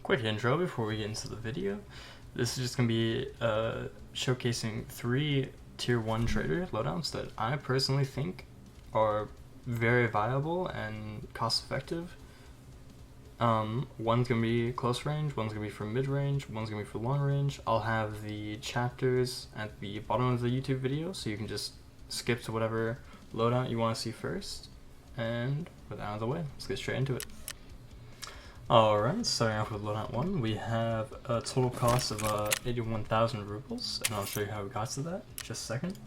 Quick intro before we get into the video. This is just going to be showcasing 3 tier 1 trader loadouts that I personally think are very viable and cost effective. One's going to be close range, one's going to be for mid range, one's going to be for long range. I'll have the chapters at the bottom of the YouTube video so you can just skip to whatever loadout you want to see first. And with that out of the way, let's get straight into it. Alright, starting off with loadout 1, we have a total cost of 81,000 rubles, and I'll show you how we got to that in just a second.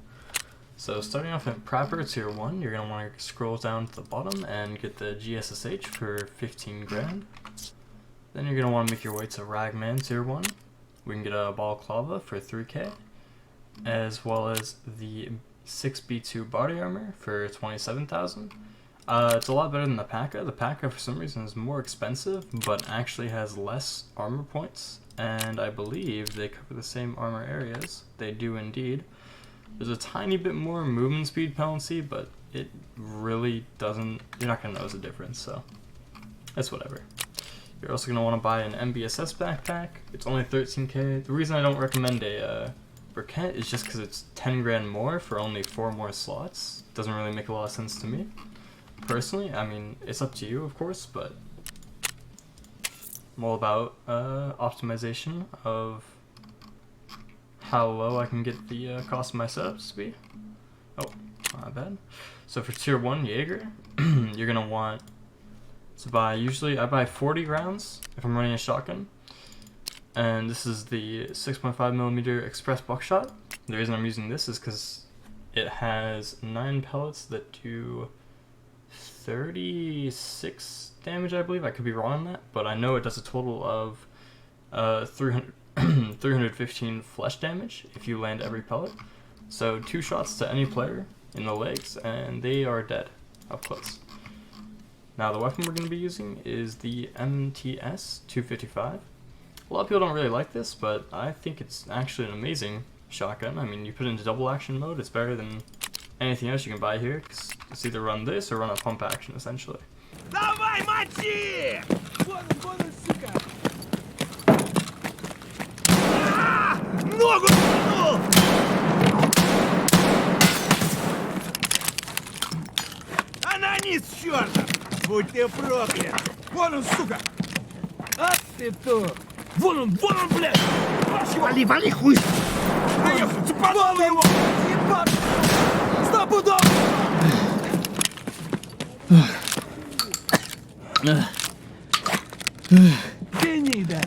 So starting off at proper tier 1, you're going to want to scroll down to the bottom and get the GSSH for 15 grand. Then you're going to want to make your way to Ragman tier 1. We can get a balaclava for 3k, as well as the 6B2 body armor for 27,000. It's a lot better than the P.A.K.A. The P.A.K.A. for some reason is more expensive, but actually has less armor points, and I believe they cover the same armor areas. They do indeed. There's a tiny bit more movement speed penalty, but it really doesn't, you're not going to notice a difference, so it's whatever. You're also going to want to buy an MBSS backpack. It's only 13k. The reason I don't recommend a briquette is just because it's 10 grand more for only 4 more slots. Doesn't really make a lot of sense to me. Personally, I mean, it's up to you, of course, but I'm all about optimization of how low I can get the cost of my setups to be. Oh, not bad. So for tier 1 Jaeger, you're going to want to buy, usually I buy 40 rounds if I'm running a shotgun. And this is the 6.5mm express buckshot. The reason I'm using this is because it has 9 pellets that do 36 damage, I believe. I could be wrong on that, but I know it does a total of 315 flesh damage if you land every pellet. So 2 shots to any player in the legs and they are dead up close. Now the weapon we're going to be using is the MTS 255. A lot of people don't really like this, but I think it's actually an amazing shotgun. I mean, you put it into double action mode, it's better than anything else you can buy here, because it's either run this or run a pump action, essentially. Давай, мочи! Вон он, сука! Ногу пнул! Анонист чёртов! Будь ты проклят! Вон он, сука! Ах ты то! Вон он, блядь! Вали, вали, хуй! Приехал, цепанул его! Ебать! Стопудов! Гнида!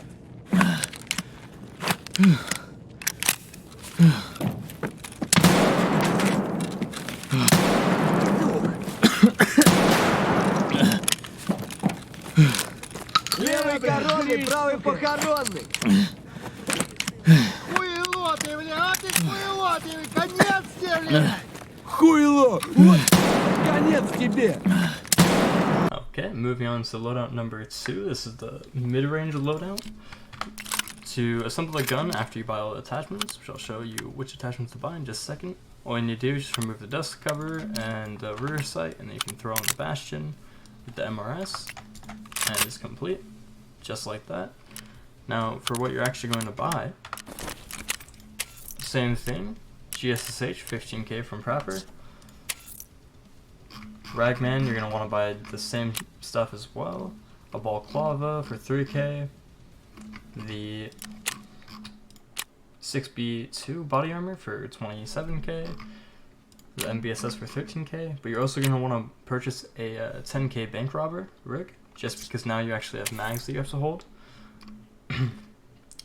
Левый коронный, правый похоронный. Хуйло ты, бля, а ты хуйло ты, конец тебе, бля. Хуйло! Вот! Конец тебе! Okay, moving on to loadout number 2. This is the mid-range loadout. To assemble a gun after you buy all the attachments, which I'll show you which attachments to buy in just a second. All you need to do is just remove the dust cover and the rear sight, and then you can throw on the bastion with the MRS, and it's complete, just like that. Now, for what you're actually going to buy, same thing, GSSH 15k from proper. Ragman, you're going to want to buy the same stuff as well. A balaclava for 3k. The 6B2 body armor for 27k. The MBSS for 13k. But you're also going to want to purchase a 10k bank robber rig, just because now you actually have mags that you have to hold.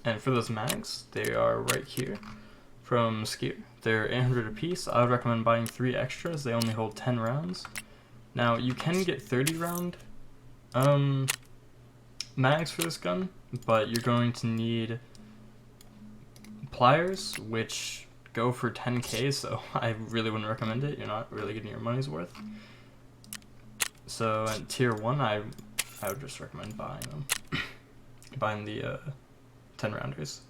And for those mags, they are right here from Skier. They're 800 a piece. I would recommend buying 3 extras. They only hold 10 rounds. Now, you can get 30 round mags for this gun, but you're going to need pliers, which go for 10k, so I really wouldn't recommend it. You're not really getting your money's worth. So at tier 1, I would just recommend buying them. Buying the 10 rounders.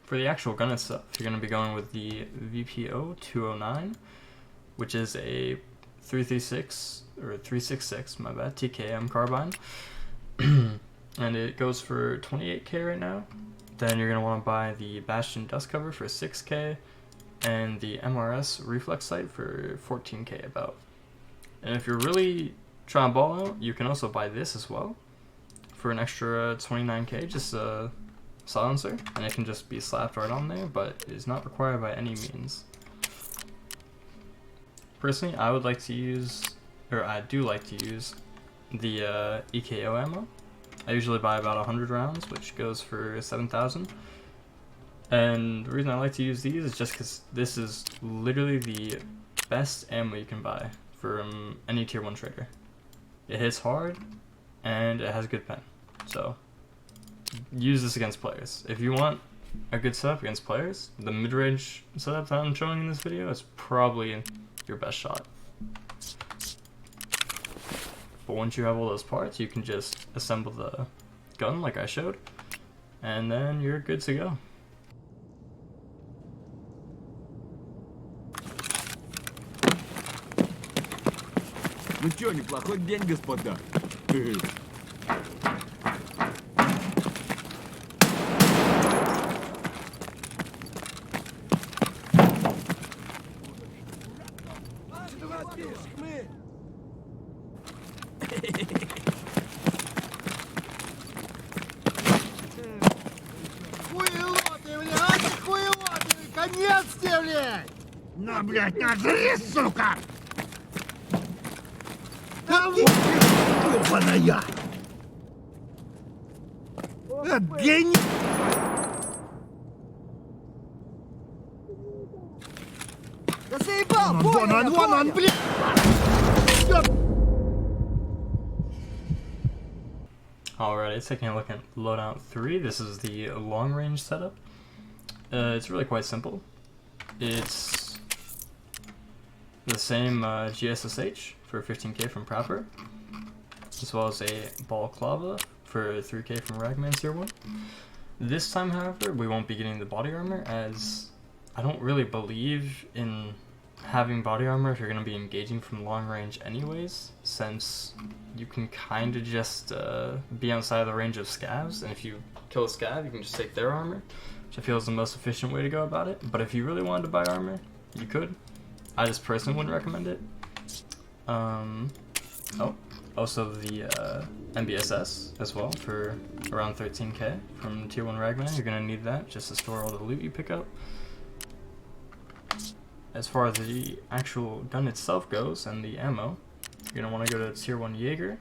For the actual gun itself, you're going to be going with the VPO 209. Which is a 336 or 366, my bad, TKM carbine. and it goes for 28k right now. Then you're going to want to buy the Bastion Dust Cover for 6k, and the MRS Reflex Sight for 14k about. And if you're really trying to ball out, you can also buy this as well for an extra 29k, just a silencer, and it can just be slapped right on there, but it is not required by any means. Personally, I would like to use, or I do like to use, the EKO ammo. I usually buy about 100 rounds, which goes for 7,000. And the reason I like to use these is just because this is literally the best ammo you can buy from any tier 1 trader. It hits hard, and it has good pen. So, use this against players. If you want a good setup against players, the mid-range setup that I'm showing in this video is probably your best shot. But once you have all those parts, you can just assemble the gun like I showed, and then you're good to go. Ну чё, неплохой день, господа. Хуелоты, блядь, хуелоты! Конец тебе, блядь! На, блядь, нажри, сука! Да вот ты, ёбаная! Отгони! Да заебал! Вон он, блядь! Alright, taking a look at Loadout 3. This is the long range setup. It's really quite simple. It's the same GSSH for 15k from Proper, as well as a Balaclava for 3k from Ragman Tier 1. This time, however, we won't be getting the body armor, as I don't really believe in having body armor if you're going to be engaging from long range anyways, since you can kind of just be outside of the range of scavs, and if you kill a scav, you can just take their armor, which I feel is the most efficient way to go about it. But if you really wanted to buy armor, you could. I just personally wouldn't recommend it. Also the MBSS as well for around 13k from Tier 1 Ragman. You're going to need that just to store all the loot you pick up. As far as the actual gun itself goes and the ammo, you're going to want to go to Tier 1 Jaeger.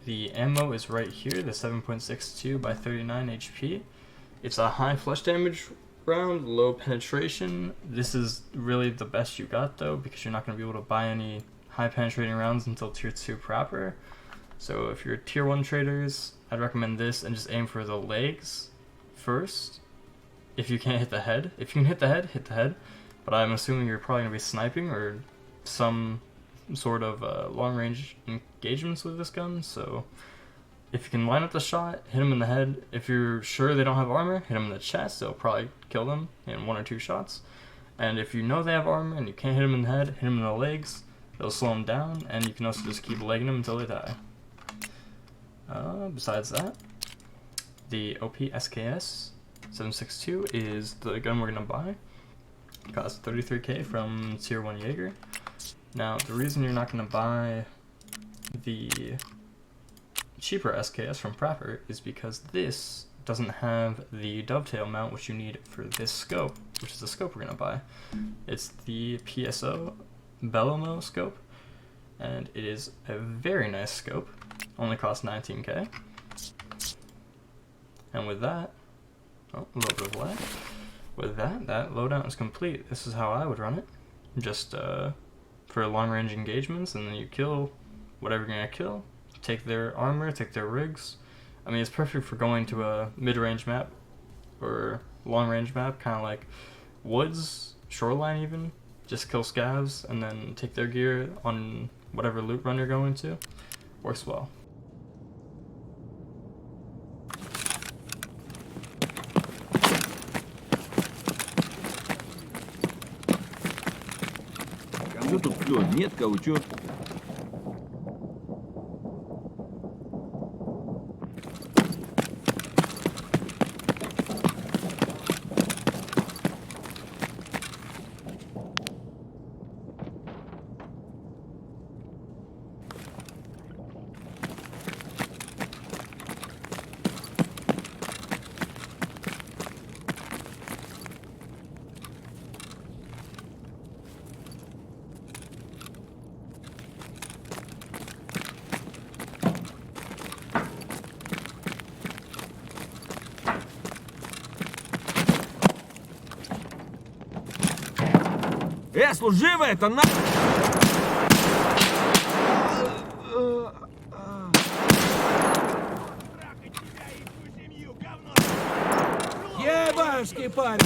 The ammo is right here, the 7.62 by 39 HP. It's a high flush damage round, low penetration. This is really the best you got though, because you're not going to be able to buy any high penetrating rounds until Tier 2 proper. So if you're Tier 1 traders, I'd recommend this and just aim for the legs first. If you can't hit the head. If you can hit the head, hit the head. But I'm assuming you're probably going to be sniping or some sort of long-range engagements with this gun, so if you can line up the shot, hit them in the head. If you're sure they don't have armor, hit them in the chest. It'll probably kill them in 1 or 2 shots. And if you know they have armor and you can't hit them in the head, hit them in the legs. It'll slow them down, and you can also just keep legging them until they die. Besides that, the OP SKS 762 is the gun we're going to buy. Costs 33k from Tier 1 Jaeger. Now, the reason you're not going to buy the cheaper SKS from Proper is because this doesn't have the dovetail mount which you need for this scope, which is the scope we're going to buy. It's the PSO Bellomo scope, and it is a very nice scope. Only costs 19k. And with that, oh, a little bit of lag. With that loadout is complete. This is how I would run it. Just for long range engagements, and then you kill whatever you're gonna kill. Take their armor, take their rigs. I mean, it's perfect for going to a mid-range map or long-range map, kind of like woods, shoreline even. Just kill scavs and then take their gear on whatever loot run you're going to. Works well. Кому тут что? Нет каучу. Служивый, это на... Ебашки, парень!